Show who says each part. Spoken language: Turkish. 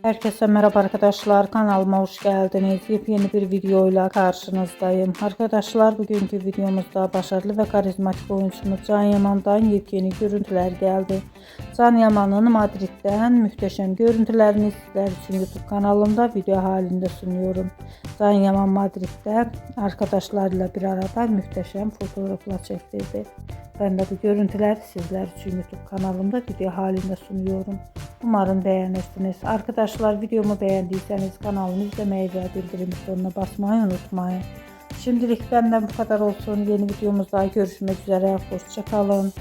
Speaker 1: Herkese merhaba arkadaşlar, kanalıma hoş geldiniz. Yepyeni bir videoyla karşınızdayım. Arkadaşlar, bugünkü videomuzda başarılı ve karizmatik oyuncumuz Can Yaman'dan yepyeni görüntüler geldi. Can Yaman'ın Madrid'den muhteşem görüntülerini sizler için YouTube kanalımda video halinde sunuyorum. Can Yaman Madrid'de arkadaşlarıyla bir arada muhteşem fotoğraflar çektirdi. Ben de bu görüntüleri sizler için YouTube kanalımda video halinde sunuyorum. Umarım beğenirsiniz. Arkadaşlar, videomu beğendiyseniz kanalımı izlemeyi ve bildirim butonuna basmayı unutmayın. Şimdilik benden bu kadar olsun. Yeni videomuzda görüşmek üzere. Hoşça kalın.